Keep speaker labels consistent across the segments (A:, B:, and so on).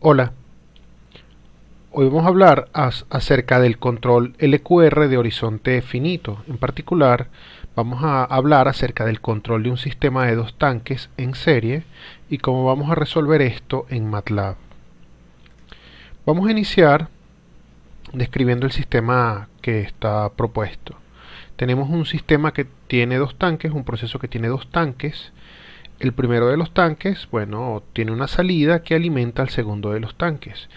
A: Hola, hoy vamos a hablar acerca del control LQR de horizonte finito. En particular, vamos a hablar acerca del control de un sistema de dos tanques en serie y cómo vamos a resolver esto en MATLAB. Vamos a iniciar describiendo el sistema que está propuesto. Tenemos un sistema que tiene dos tanques, un proceso que tiene dos tanques. El primero de los tanques, bueno, tiene una salida que alimenta al segundo de los tanques.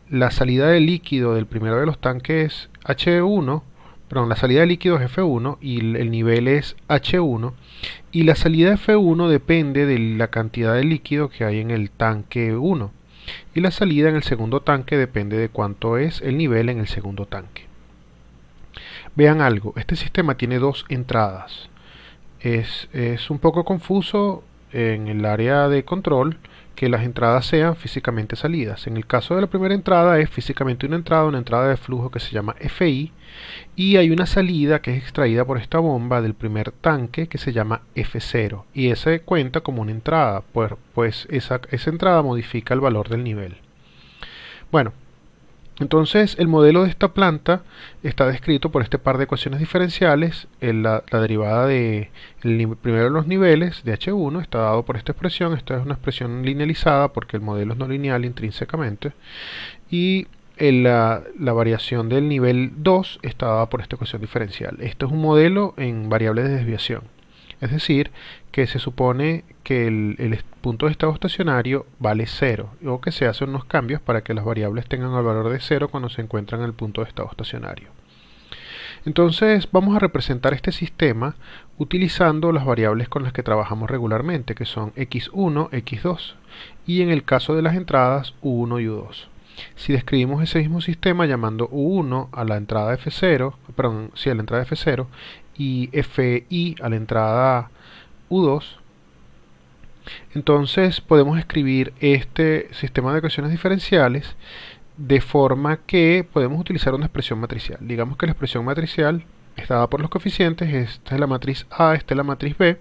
A: La salida de líquido del primero de los tanques es H1, perdón, la salida de líquido es F1 y el nivel es H1, y la salida de F1 depende de la cantidad de líquido que hay en el tanque 1, y la salida en el segundo tanque depende de cuánto es el nivel en el segundo tanque. Vean algo, este sistema tiene dos entradas. Es un poco confuso en el área de control que las entradas sean físicamente salidas. En el caso de la primera entrada es físicamente una entrada de flujo que se llama FI, y hay una salida que es extraída por esta bomba del primer tanque que se llama F0, y esa cuenta como una entrada, pues esa entrada modifica el valor del nivel. Bueno, entonces el modelo de esta planta está descrito por este par de ecuaciones diferenciales. La derivada de primero de los niveles de H1 está dado por esta expresión. Esta es una expresión linealizada porque el modelo es no lineal intrínsecamente. Y la variación del nivel 2 está dada por esta ecuación diferencial. Esto es un modelo en variables de desviación. Es decir, que se supone que el punto de estado estacionario vale 0, o que se hacen unos cambios para que las variables tengan el valor de 0 cuando se encuentran en el punto de estado estacionario. Entonces vamos a representar este sistema utilizando las variables con las que trabajamos regularmente, que son x1, x2, y en el caso de las entradas u1 y u2. Si describimos ese mismo sistema llamando u1 a la entrada F0, perdón, sí, a la entrada F0, y FI a la entrada U2, entonces podemos escribir este sistema de ecuaciones diferenciales de forma que podemos utilizar una expresión matricial. Digamos que la expresión matricial está dada por los coeficientes, esta es la matriz A, esta es la matriz B,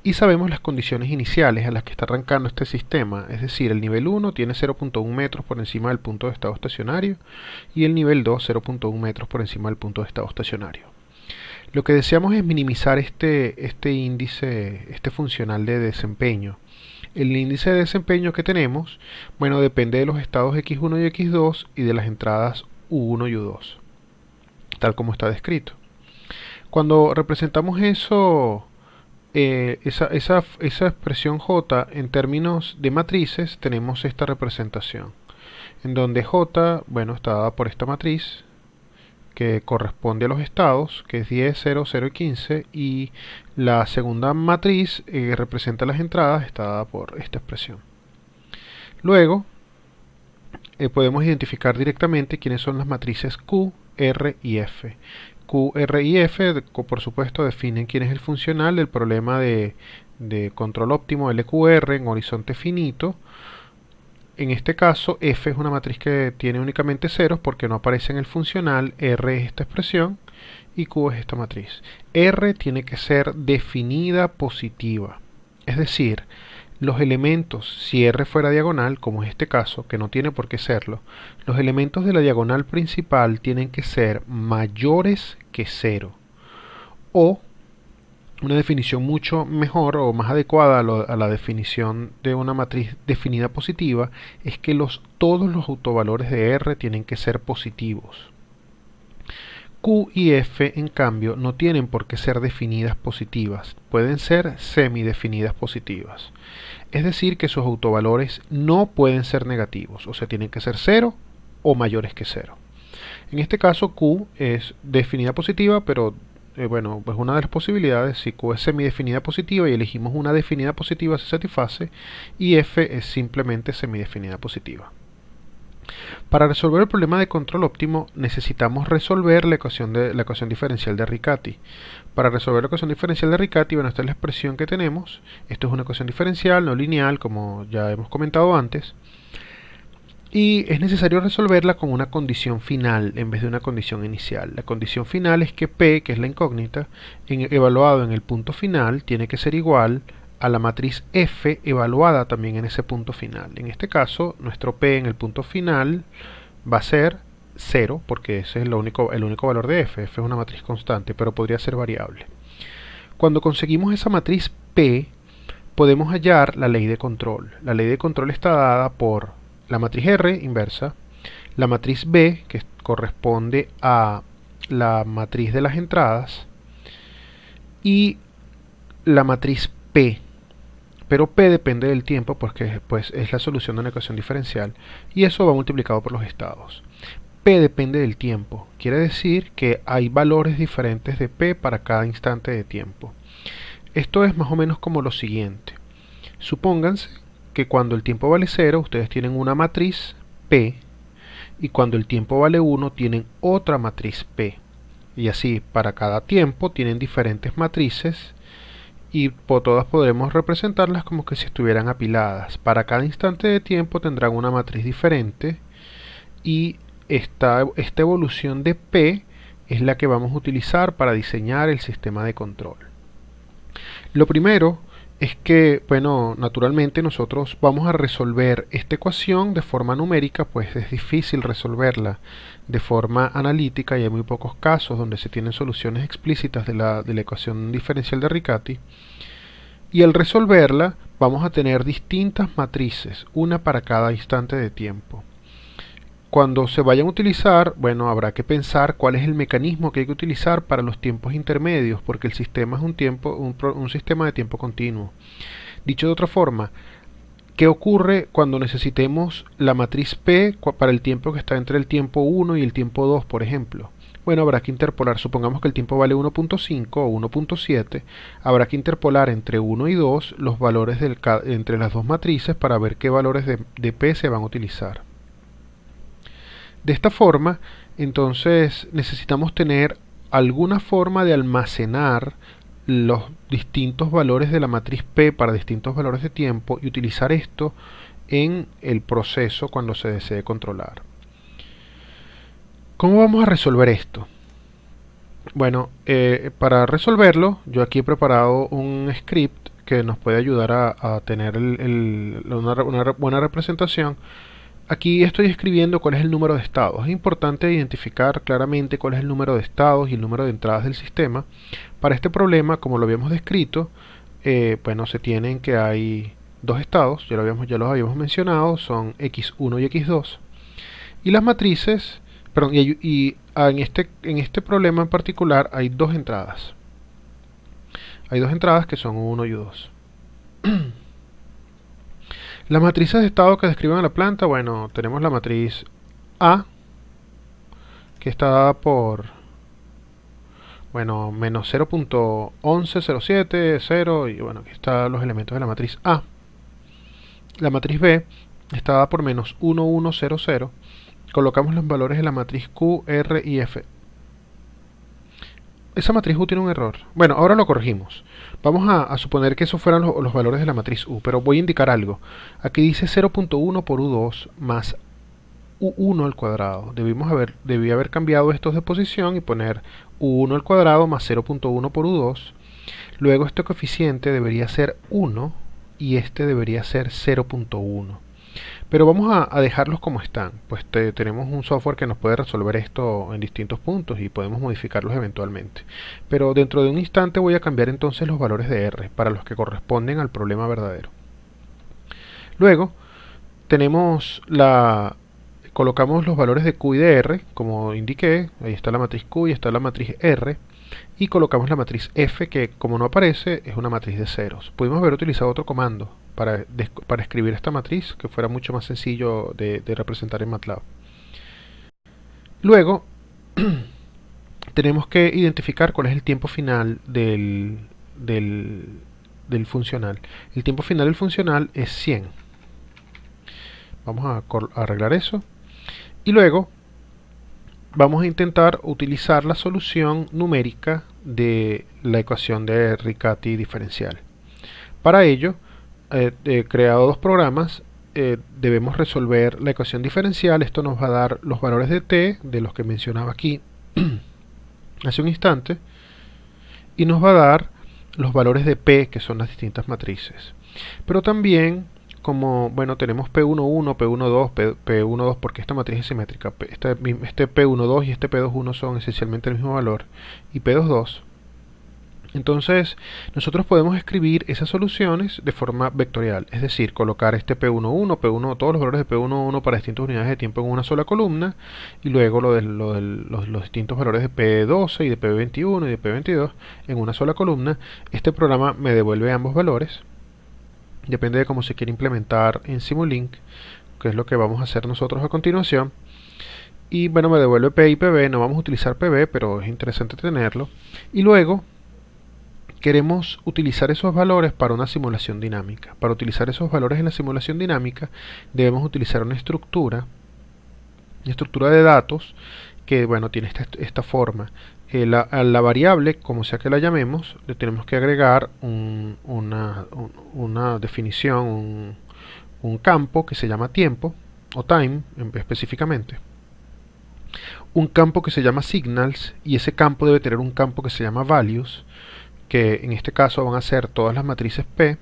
A: y sabemos las condiciones iniciales a las que está arrancando este sistema, es decir, el nivel 1 tiene 0.1 metros por encima del punto de estado estacionario y el nivel 2 0.1 metros por encima del punto de estado estacionario. Lo que deseamos es minimizar este índice, este funcional de desempeño. El índice de desempeño que tenemos, bueno, depende de los estados x1 y x2 y de las entradas u1 y u2, tal como está descrito. Cuando representamos eso, esa expresión J en términos de matrices, tenemos esta representación, en donde J, bueno, está dada por esta matriz, que corresponde a los estados, que es 10, 0, 0 y 15, y la segunda matriz representa las entradas, está dada por esta expresión. Luego, podemos identificar directamente quiénes son las matrices Q, R y F. Q, R y F, por supuesto, definen quién es el funcional del problema de control óptimo LQR en horizonte finito. En este caso, F es una matriz que tiene únicamente ceros porque no aparece en el funcional, R es esta expresión y Q es esta matriz. R tiene que ser definida positiva, es decir, los elementos, si R fuera diagonal, como es este caso, que no tiene por qué serlo, los elementos de la diagonal principal tienen que ser mayores que 0, o una definición mucho mejor o más adecuada a la definición de una matriz definida positiva es que todos los autovalores de R tienen que ser positivos. Q y F, en cambio, no tienen por qué ser definidas positivas, pueden ser semidefinidas positivas. Es decir, que sus autovalores no pueden ser negativos, o sea, tienen que ser 0 o mayores que 0. En este caso, Q es definida positiva, pero bueno, pues una de las posibilidades, si Q es semidefinida positiva y elegimos una definida positiva, se satisface, y F es simplemente semidefinida positiva. Para resolver el problema de control óptimo necesitamos resolver la ecuación diferencial de Riccati. Para resolver la ecuación diferencial de Riccati, bueno, esta es la expresión que tenemos. Esto es una ecuación diferencial, no lineal, como ya hemos comentado antes. Y es necesario resolverla con una condición final en vez de una condición inicial. La condición final es que P, que es la incógnita, evaluado en el punto final, tiene que ser igual a la matriz F evaluada también en ese punto final. En este caso, nuestro P en el punto final va a ser 0, porque ese es el único valor de F. F es una matriz constante, pero podría ser variable. Cuando conseguimos esa matriz P, podemos hallar la ley de control. La ley de control está dada por la matriz R inversa, la matriz B, que corresponde a la matriz de las entradas, y la matriz P. Pero P depende del tiempo porque pues, es la solución de una ecuación diferencial, y eso va multiplicado por los estados. P depende del tiempo, quiere decir que hay valores diferentes de P para cada instante de tiempo. Esto es más o menos como lo siguiente. Supónganse que cuando el tiempo vale 0, ustedes tienen una matriz P, y cuando el tiempo vale 1, tienen otra matriz P. Y así, para cada tiempo tienen diferentes matrices, y por todas podremos representarlas como que si estuvieran apiladas. Para cada instante de tiempo tendrán una matriz diferente, y esta evolución de P es la que vamos a utilizar para diseñar el sistema de control. Lo primero es que, bueno, naturalmente nosotros vamos a resolver esta ecuación de forma numérica, pues es difícil resolverla de forma analítica y hay muy pocos casos donde se tienen soluciones explícitas de la ecuación diferencial de Riccati. Y al resolverla vamos a tener distintas matrices, una para cada instante de tiempo. Cuando se vayan a utilizar, bueno, habrá que pensar cuál es el mecanismo que hay que utilizar para los tiempos intermedios, porque el sistema es un sistema de tiempo continuo. Dicho de otra forma, ¿qué ocurre cuando necesitemos la matriz P para el tiempo que está entre el tiempo 1 y el tiempo 2, por ejemplo? Bueno, habrá que interpolar, supongamos que el tiempo vale 1.5 o 1.7, habrá que interpolar entre 1 y 2 los valores entre las dos matrices para ver qué valores de P se van a utilizar. De esta forma, entonces necesitamos tener alguna forma de almacenar los distintos valores de la matriz P para distintos valores de tiempo y utilizar esto en el proceso cuando se desee controlar. ¿Cómo vamos a resolver esto? Bueno, para resolverlo, yo aquí he preparado un script que nos puede ayudar a tener una buena representación. Aquí estoy escribiendo cuál es el número de estados. Es importante identificar claramente cuál es el número de estados y el número de entradas del sistema. Para este problema, como lo habíamos descrito, bueno, se tienen que hay dos estados, ya los habíamos mencionado, son x1 y x2. Y las matrices, perdón, en este problema en particular hay dos entradas. Hay dos entradas que son 1 y 2. Las matrices de estado que describen a la planta, bueno, tenemos la matriz A, que está dada por, bueno, menos 0.1107, 0, y bueno, aquí están los elementos de la matriz A. La matriz B está dada por menos 1100, colocamos los valores de la matriz Q, R y F. Esa matriz U tiene un error. Bueno, ahora lo corregimos. Vamos a suponer que esos fueran los valores de la matriz U, pero voy a indicar algo. Aquí dice 0.1 por U2 más U1 al cuadrado. Debí haber cambiado estos de posición y poner U1 al cuadrado más 0.1 por U2. Luego este coeficiente debería ser 1 y este debería ser 0.1. Pero vamos a dejarlos como están, pues tenemos un software que nos puede resolver esto en distintos puntos y podemos modificarlos eventualmente. Pero dentro de un instante voy a cambiar entonces los valores de R para los que corresponden al problema verdadero. Luego colocamos los valores de Q y de R, como indiqué, ahí está la matriz Q y está la matriz R, y colocamos la matriz F, que como no aparece, es una matriz de ceros. Pudimos haber utilizado otro comando para escribir esta matriz, que fuera mucho más sencillo de representar en MATLAB. Luego, tenemos que identificar cuál es el tiempo final del funcional. El tiempo final del funcional es 100. Vamos a arreglar eso. Y luego vamos a intentar utilizar la solución numérica de la ecuación de Riccati diferencial. Para ello, he creado dos programas. Debemos resolver la ecuación diferencial. Esto nos va a dar los valores de t, de los que mencionaba aquí hace un instante, y nos va a dar los valores de P, que son las distintas matrices. Pero también, como, bueno, tenemos P11, P12, P12 porque esta matriz es simétrica, este P12 y este P21 son esencialmente el mismo valor, y P22. Entonces, nosotros podemos escribir esas soluciones de forma vectorial, es decir, colocar este P11, P1, todos los valores de P11 para distintas unidades de tiempo en una sola columna, y luego los distintos valores de P12 y de P21 y de P22 en una sola columna. Este programa me devuelve ambos valores, depende de cómo se quiere implementar en Simulink, que es lo que vamos a hacer nosotros a continuación. Y bueno, me devuelve P y PB, no vamos a utilizar PB, pero es interesante tenerlo. Y luego queremos utilizar esos valores para una simulación dinámica. Para utilizar esos valores en la simulación dinámica debemos utilizar una estructura de datos que, bueno, tiene esta forma. A la variable, como sea que la llamemos, le tenemos que agregar una definición, un campo que se llama tiempo o time específicamente, un campo que se llama signals, y ese campo debe tener un campo que se llama values, que en este caso van a ser todas las matrices P,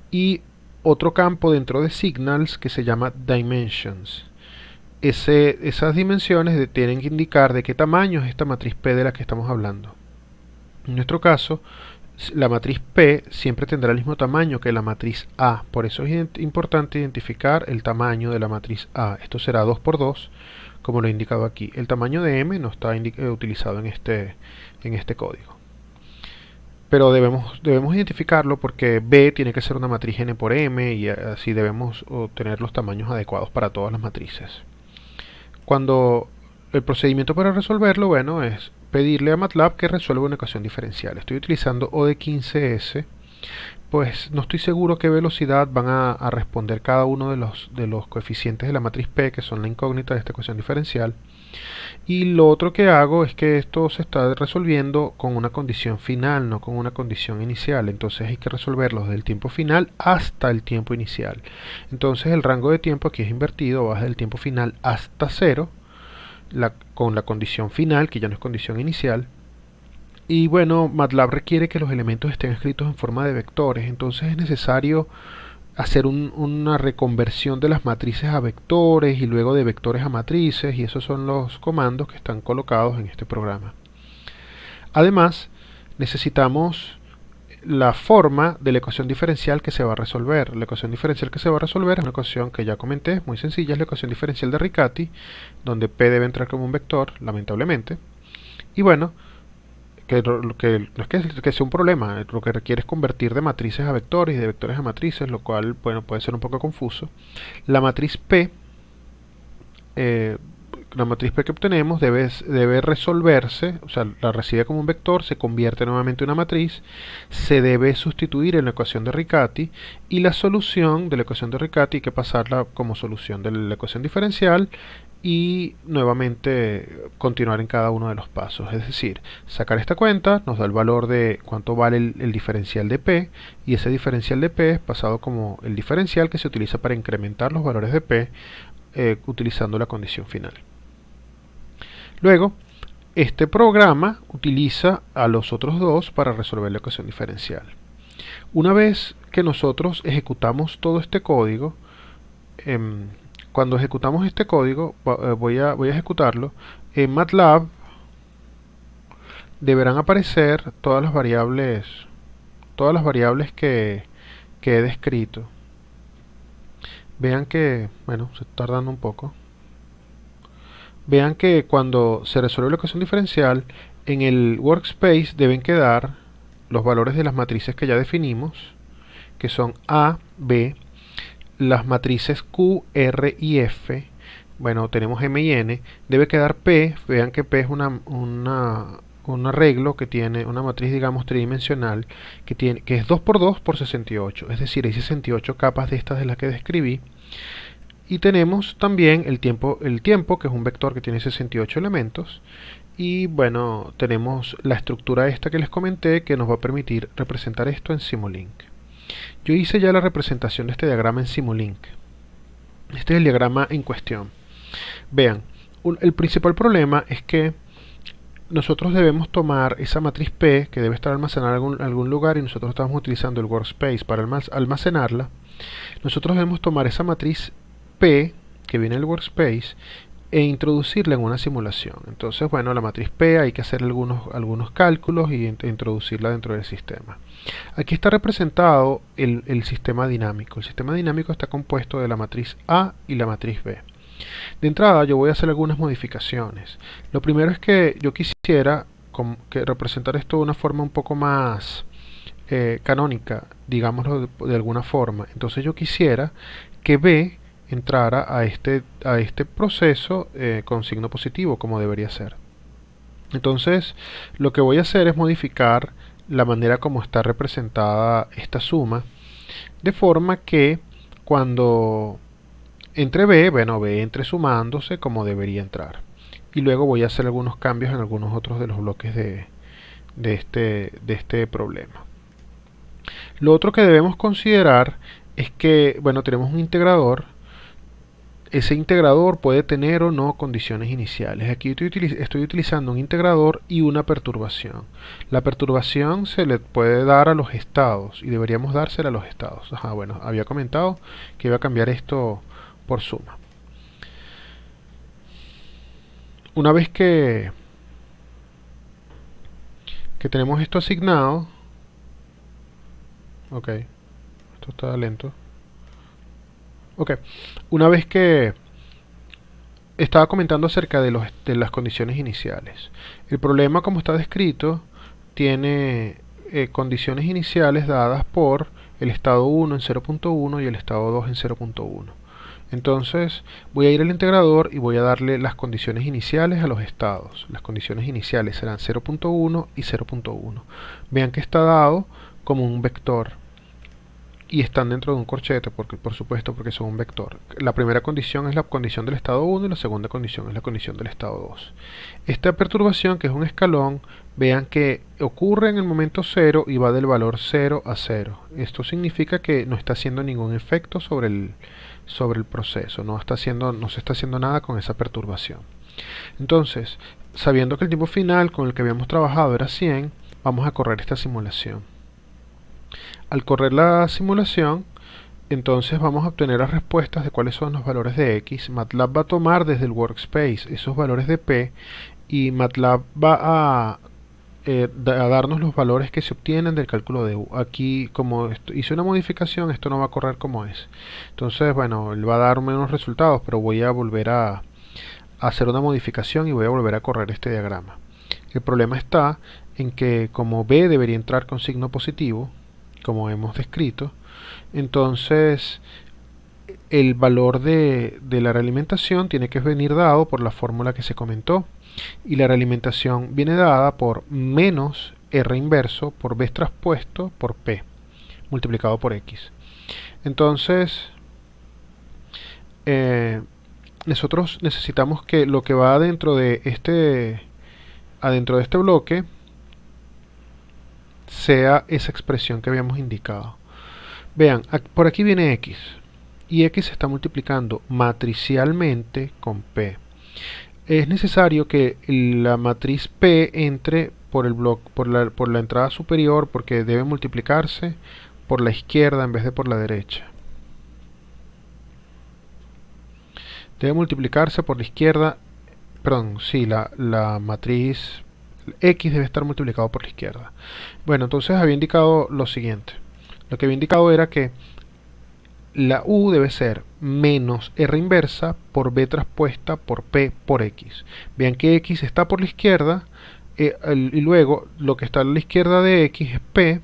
A: y otro campo dentro de signals que se llama dimensions. Esas dimensiones tienen que indicar de qué tamaño es esta matriz P de la que estamos hablando. En nuestro caso, la matriz P siempre tendrá el mismo tamaño que la matriz A, por eso es importante identificar el tamaño de la matriz A. Esto será 2 por 2, como lo he indicado aquí. El tamaño de M no está utilizado en este código, pero debemos identificarlo porque B tiene que ser una matriz n por m, y así debemos obtener los tamaños adecuados para todas las matrices. Cuando el procedimiento para resolverlo, bueno, es pedirle a MATLAB que resuelva una ecuación diferencial. Estoy utilizando O de 15S, pues no estoy seguro qué velocidad van a responder cada uno de los coeficientes de la matriz P, que son la incógnita de esta ecuación diferencial. Y lo otro que hago es que esto se está resolviendo con una condición final, no con una condición inicial. Entonces hay que resolverlo desde el tiempo final hasta el tiempo inicial. Entonces el rango de tiempo aquí es invertido, va desde el tiempo final hasta 0, con la condición final, que ya no es condición inicial. Y bueno, MATLAB requiere que los elementos estén escritos en forma de vectores, entonces es necesario hacer una reconversión de las matrices a vectores y luego de vectores a matrices, y esos son los comandos que están colocados en este programa. Además, necesitamos la forma de la ecuación diferencial que se va a resolver. La ecuación diferencial que se va a resolver es una ecuación que ya comenté, muy sencilla, es la ecuación diferencial de Riccati, donde P debe entrar como un vector, lamentablemente. Y bueno, no es que sea un problema, lo que requiere es convertir de matrices a vectores y de vectores a matrices, lo cual, bueno, puede ser un poco confuso. La matriz P, que obtenemos debe resolverse, o sea, la recibe como un vector, se convierte nuevamente en una matriz, se debe sustituir en la ecuación de Riccati, y la solución de la ecuación de Riccati hay que pasarla como solución de la ecuación diferencial, y nuevamente continuar en cada uno de los pasos. Es decir, sacar esta cuenta nos da el valor de cuánto vale el diferencial de P, y ese diferencial de P es pasado como el diferencial que se utiliza para incrementar los valores de P utilizando la condición final. Luego, este programa utiliza a los otros dos para resolver la ecuación diferencial. Una vez que nosotros ejecutamos todo este código, cuando ejecutamos este código, voy a ejecutarlo, en MATLAB deberán aparecer todas las variables que he descrito. Vean que, bueno, se está tardando un poco. Vean que cuando se resuelve la ecuación diferencial, en el workspace deben quedar los valores de las matrices que ya definimos, que son A, B, las matrices Q, R y F. Bueno, tenemos M y N. Debe quedar P. Vean que P es un arreglo que tiene una matriz, digamos, tridimensional, que es 2 por 2 por 68. Es decir, hay 68 capas de estas de las que describí. Y tenemos también el tiempo, que es un vector que tiene 68 elementos. Y bueno, tenemos la estructura esta que les comenté, que nos va a permitir representar esto en Simulink. Yo hice ya la representación de este diagrama en Simulink. Este es el diagrama en cuestión. Vean, el principal problema es que nosotros debemos tomar esa matriz P, que debe estar almacenada en algún lugar, y nosotros estamos utilizando el workspace para almacenarla. Nosotros debemos tomar esa matriz P, que viene del workspace, e introducirla en una simulación. Entonces, bueno, la matriz P hay que hacer algunos cálculos y introducirla dentro del sistema. Aquí está representado el sistema dinámico. El sistema dinámico está compuesto de la matriz A y la matriz B. De entrada yo voy a hacer algunas modificaciones. Lo primero es que yo quisiera representar esto de una forma un poco más canónica, digámoslo de alguna forma. Entonces yo quisiera que B entrara a este proceso con signo positivo, como debería ser. Entonces lo que voy a hacer es modificar la manera como está representada esta suma, de forma que cuando entre B, bueno, B entre sumándose como debería entrar. Y luego voy a hacer algunos cambios en algunos otros de los bloques de este problema. Lo otro que debemos considerar es que, bueno, tenemos un integrador. Ese integrador puede tener o no condiciones iniciales. Aquí estoy utilizando un integrador y una perturbación. La perturbación se le puede dar a los estados y deberíamos dársela a los estados. Bueno, había comentado que iba a cambiar esto por suma. Una vez que tenemos esto asignado, ok, esto está lento. Ok, una vez que estaba comentando acerca de las condiciones iniciales. El problema, como está descrito, tiene condiciones iniciales dadas por el estado 1 en 0.1 y el estado 2 en 0.1. Entonces voy a ir al integrador y voy a darle las condiciones iniciales a los estados. Las condiciones iniciales serán 0.1 y 0.1. Vean que está dado como un vector y están dentro de un corchete, por supuesto, porque son un vector. La primera condición es la condición del estado 1 y la segunda condición es la condición del estado 2. Esta perturbación, que es un escalón, vean que ocurre en el momento 0 y va del valor 0 a 0. Esto significa que no está haciendo ningún efecto sobre el proceso, no se está haciendo nada con esa perturbación. Entonces, sabiendo que el tiempo final con el que habíamos trabajado era 100, vamos a correr esta simulación. Al correr la simulación, entonces vamos a obtener las respuestas de cuáles son los valores de X. MATLAB va a tomar desde el workspace esos valores de P y MATLAB va a darnos los valores que se obtienen del cálculo de U. Aquí, como hice una modificación, esto no va a correr como es. Entonces, bueno, él va a dar menos resultados, pero voy a volver a hacer una modificación y voy a volver a correr este diagrama. El problema está en que como B debería entrar con signo positivo, como hemos descrito, entonces el valor de la realimentación tiene que venir dado por la fórmula que se comentó, y la realimentación viene dada por menos R inverso por B traspuesto por P multiplicado por X. Entonces nosotros necesitamos que lo que va adentro de este bloque sea esa expresión que habíamos indicado. Vean, por aquí viene X y X se está multiplicando matricialmente con P. Es necesario que la matriz P entre por el bloque, por la entrada superior, porque debe multiplicarse por la izquierda en vez de por la derecha. Debe multiplicarse por la izquierda, perdón, sí, la matriz X debe estar multiplicado por la izquierda. Bueno, entonces había indicado lo siguiente. Lo que había indicado era que la U debe ser menos R inversa por B traspuesta por P por X. Vean que X está por la izquierda y luego lo que está a la izquierda de X es P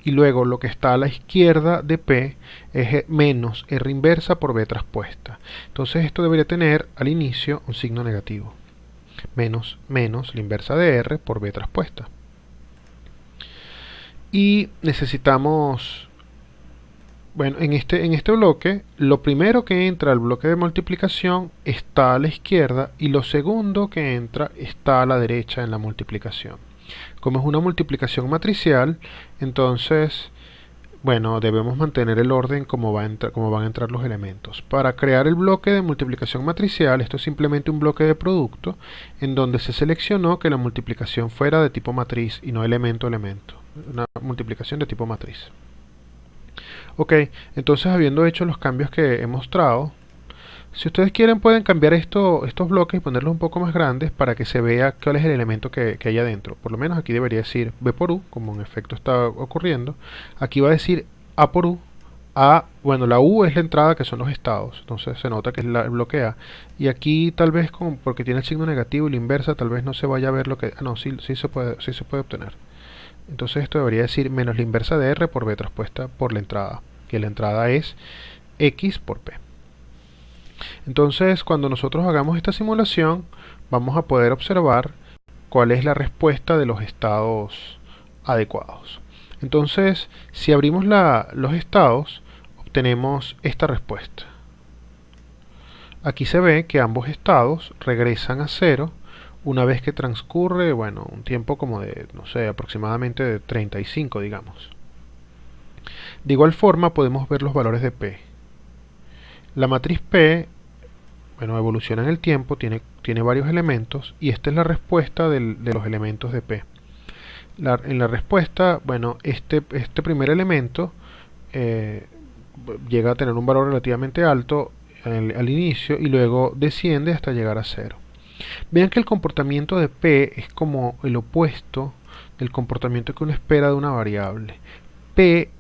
A: y luego lo que está a la izquierda de P es menos R inversa por B traspuesta. Entonces esto debería tener al inicio un signo negativo. Menos la inversa de R por B traspuesta. Y necesitamos, bueno, en este bloque, lo primero que entra al bloque de multiplicación está a la izquierda y lo segundo que entra está a la derecha en la multiplicación. Como es una multiplicación matricial, entonces bueno, debemos mantener el orden como van a entrar los elementos. Para crear el bloque de multiplicación matricial, esto es simplemente un bloque de producto en donde se seleccionó que la multiplicación fuera de tipo matriz y no elemento-elemento. Una multiplicación de tipo matriz. Ok, entonces habiendo hecho los cambios que he mostrado, si ustedes quieren pueden cambiar estos bloques y ponerlos un poco más grandes para que se vea cuál es el elemento que hay adentro. Por lo menos aquí debería decir B por U, como en efecto está ocurriendo. Aquí va a decir A por U. A, bueno, la U es la entrada, que son los estados. Entonces se nota que es el bloque A. Y aquí tal vez porque tiene el signo negativo y la inversa, tal vez no se vaya a ver lo que... Ah, no, sí se puede obtener. Entonces esto debería decir menos la inversa de R por B traspuesta por la entrada. Que la entrada es X por P. Entonces, cuando nosotros hagamos esta simulación, vamos a poder observar cuál es la respuesta de los estados adecuados. Entonces, si abrimos los estados, obtenemos esta respuesta. Aquí se ve que ambos estados regresan a cero una vez que transcurre, bueno, un tiempo como de, no sé, aproximadamente de 35, digamos. De igual forma, podemos ver los valores de P. La matriz P, bueno, evoluciona en el tiempo, tiene varios elementos y esta es la respuesta de los elementos de P. En la respuesta, bueno, este primer elemento llega a tener un valor relativamente alto al inicio y luego desciende hasta llegar a cero. Vean que el comportamiento de P es como el opuesto del comportamiento que uno espera de una variable. P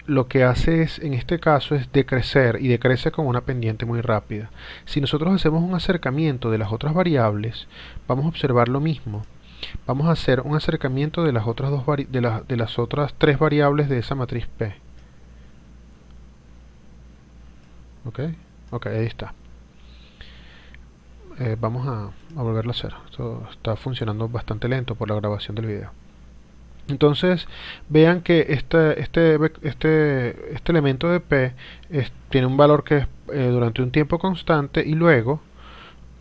A: lo que hace es, en este caso, es decrecer y decrece con una pendiente muy rápida. Si nosotros hacemos un acercamiento de las otras variables, vamos a observar lo mismo. Vamos a hacer un acercamiento de las otras de las otras tres variables de esa matriz P. Ok, ahí está. Vamos a volverlo a hacer. Esto está funcionando bastante lento por la grabación del video. Entonces vean que este elemento de P tiene un valor que es durante un tiempo constante y luego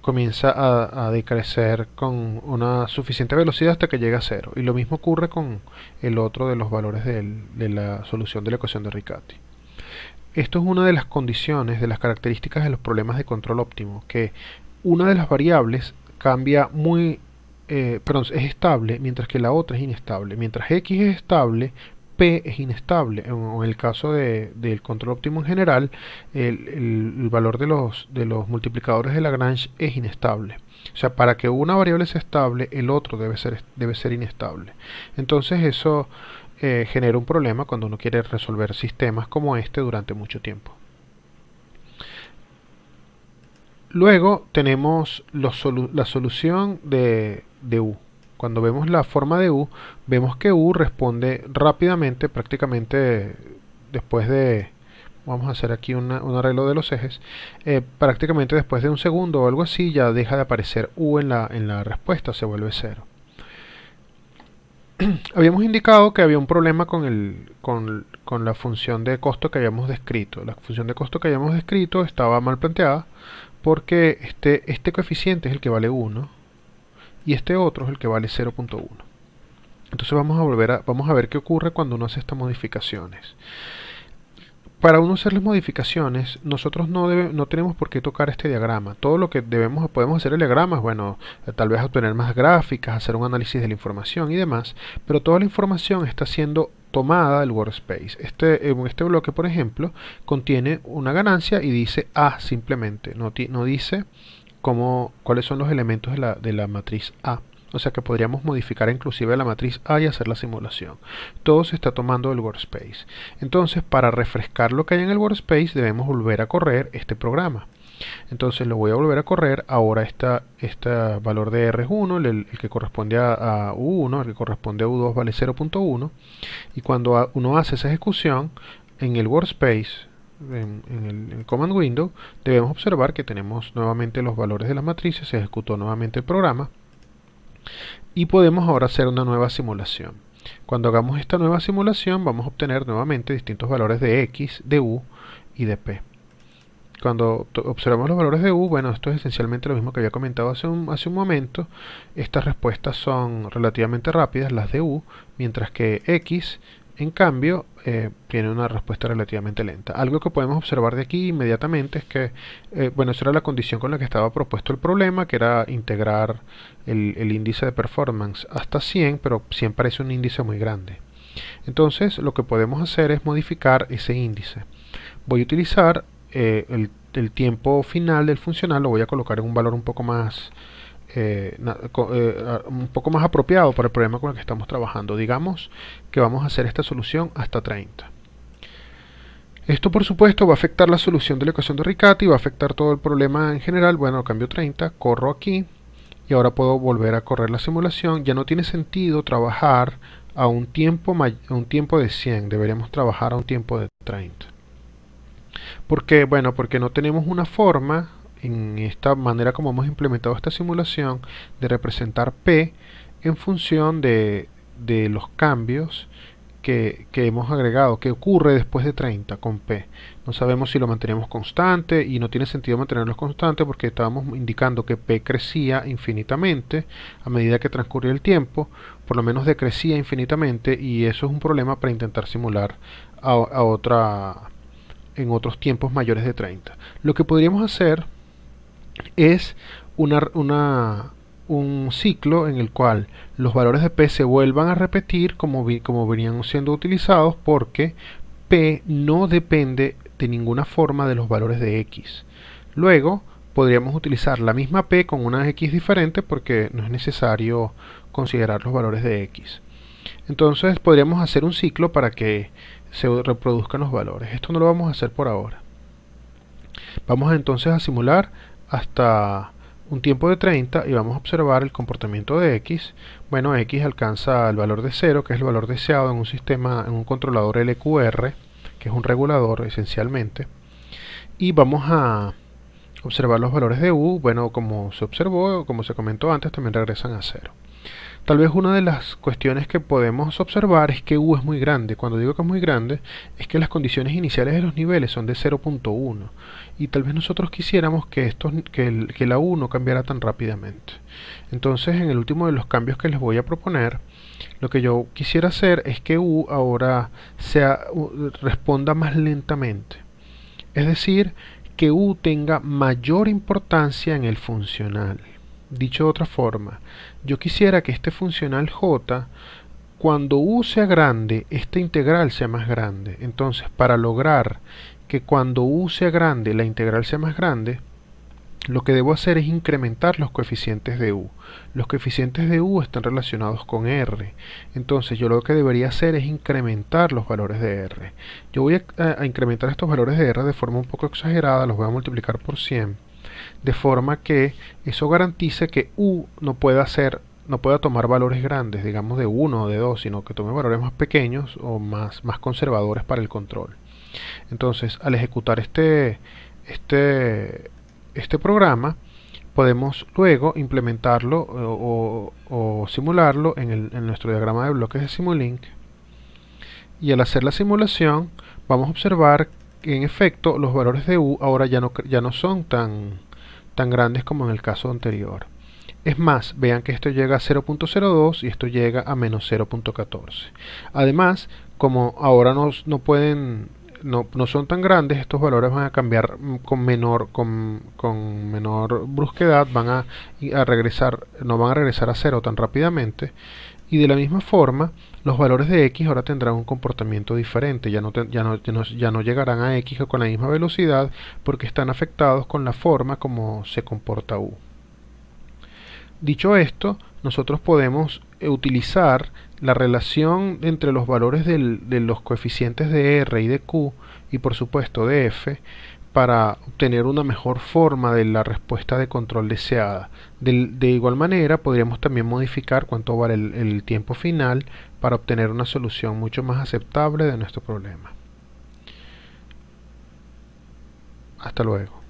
A: comienza a decrecer con una suficiente velocidad hasta que llega a cero. Y lo mismo ocurre con el otro de los valores de la solución de la ecuación de Riccati. Esto es una de las condiciones, de las características de los problemas de control óptimo, que una de las variables cambia es estable, mientras que la otra es inestable. Mientras X es estable, P es inestable. En el caso del control óptimo en general, el valor de los multiplicadores de Lagrange es inestable. O sea, para que una variable sea estable, el otro debe ser inestable. Entonces eso genera un problema cuando uno quiere resolver sistemas como este durante mucho tiempo. Luego tenemos la solución de U. Cuando vemos la forma de U, vemos que U responde rápidamente, prácticamente después de, vamos a hacer aquí un arreglo de los ejes, prácticamente después de un segundo o algo así ya deja de aparecer U en la respuesta, se vuelve cero. Habíamos indicado que había un problema con la función de costo que habíamos descrito. La función de costo que habíamos descrito estaba mal planteada porque este coeficiente es el que vale 1 y este otro es el que vale 0.1. Entonces vamos a ver qué ocurre cuando uno hace estas modificaciones. Para uno hacer las modificaciones, nosotros no tenemos por qué tocar este diagrama. Todo lo que podemos hacer el diagrama es, bueno, tal vez obtener más gráficas, hacer un análisis de la información y demás, pero toda la información está siendo tomada del workspace. Este bloque, por ejemplo, contiene una ganancia y dice A simplemente, no dice cuáles son los elementos de la matriz A. O sea que podríamos modificar inclusive la matriz A y hacer la simulación. Todo se está tomando del workspace. Entonces, para refrescar lo que hay en el workspace, debemos volver a correr este programa. Entonces lo voy a volver a correr. Ahora este valor de R es 1, el que corresponde a U1, el que corresponde a U2 vale 0.1. Y cuando uno hace esa ejecución en el workspace, en el command window, debemos observar que tenemos nuevamente los valores de las matrices, se ejecutó nuevamente el programa. Y podemos ahora hacer una nueva simulación. Cuando hagamos esta nueva simulación vamos a obtener nuevamente distintos valores de X, de U y de P. Cuando observamos los valores de U, bueno, esto es esencialmente lo mismo que había comentado hace un momento. Estas respuestas son relativamente rápidas, las de U, mientras que X En cambio, tiene una respuesta relativamente lenta. Algo que podemos observar de aquí inmediatamente es que, bueno, esa era la condición con la que estaba propuesto el problema, que era integrar el índice de performance hasta 100, pero 100 parece un índice muy grande. Entonces, lo que podemos hacer es modificar ese índice. Voy a utilizar el tiempo final del funcional, lo voy a colocar en un valor un poco más apropiado para el problema con el que estamos trabajando. Digamos que vamos a hacer esta solución hasta 30. Esto por supuesto va a afectar la solución de la ecuación de Riccati, va a afectar todo el problema en general. Bueno, cambio 30, corro aquí y ahora puedo volver a correr la simulación. Ya no tiene sentido trabajar a un tiempo de 100, deberíamos trabajar a un tiempo de 30. ¿Por qué? Bueno, porque no tenemos una forma en esta manera como hemos implementado esta simulación de representar P en función de los cambios que hemos agregado, que ocurre después de 30 con P. No sabemos si lo mantenemos constante y no tiene sentido mantenerlo constante porque estábamos indicando que P crecía infinitamente a medida que transcurría el tiempo, por lo menos decrecía infinitamente, y eso es un problema para intentar simular en otros tiempos mayores de 30. Lo que podríamos hacer es un ciclo en el cual los valores de P se vuelvan a repetir como venían siendo utilizados, porque P no depende de ninguna forma de los valores de X. Luego podríamos utilizar la misma P con una X diferente porque no es necesario considerar los valores de X. Entonces podríamos hacer un ciclo para que se reproduzcan los valores. Esto no lo vamos a hacer por ahora. Vamos entonces a simular hasta un tiempo de 30 y vamos a observar el comportamiento de X. Bueno, X alcanza el valor de 0, que es el valor deseado en un sistema, en un controlador LQR, que es un regulador esencialmente. Y vamos a observar los valores de U. Bueno, como se observó, como se comentó antes, también regresan a 0. Tal vez una de las cuestiones que podemos observar es que U es muy grande. Cuando digo que es muy grande, es que las condiciones iniciales de los niveles son de 0.1. Y tal vez nosotros quisiéramos que la U no cambiara tan rápidamente. Entonces, en el último de los cambios que les voy a proponer, lo que yo quisiera hacer es que U ahora responda más lentamente. Es decir, que U tenga mayor importancia en el funcional. Dicho de otra forma, yo quisiera que este funcional J, cuando U sea grande, esta integral sea más grande. Entonces, para lograr que cuando U sea grande, la integral sea más grande, lo que debo hacer es incrementar los coeficientes de U. Los coeficientes de U están relacionados con R. Entonces yo lo que debería hacer es incrementar los valores de R. Yo voy a incrementar estos valores de R de forma un poco exagerada, los voy a multiplicar por 100. De forma que eso garantice que U no pueda tomar valores grandes, digamos de 1 o de 2, sino que tome valores más pequeños o más conservadores para el control. Entonces, al ejecutar este programa, podemos luego implementarlo o simularlo en nuestro diagrama de bloques de Simulink. Y al hacer la simulación, vamos a observar que en efecto los valores de U ahora ya no son tan grandes como en el caso anterior. Es más, vean que esto llega a 0.02 y esto llega a menos 0.14. Además, como ahora no son tan grandes, estos valores van a cambiar con menor brusquedad, no van a regresar a 0 tan rápidamente. Y de la misma forma, los valores de X ahora tendrán un comportamiento diferente, ya no llegarán a X con la misma velocidad, porque están afectados con la forma como se comporta U. Dicho esto, nosotros podemos utilizar la relación entre los valores de los coeficientes de R y de Q, y por supuesto de F, para obtener una mejor forma de la respuesta de control deseada. De igual manera, podríamos también modificar cuánto vale el tiempo final para obtener una solución mucho más aceptable de nuestro problema. Hasta luego.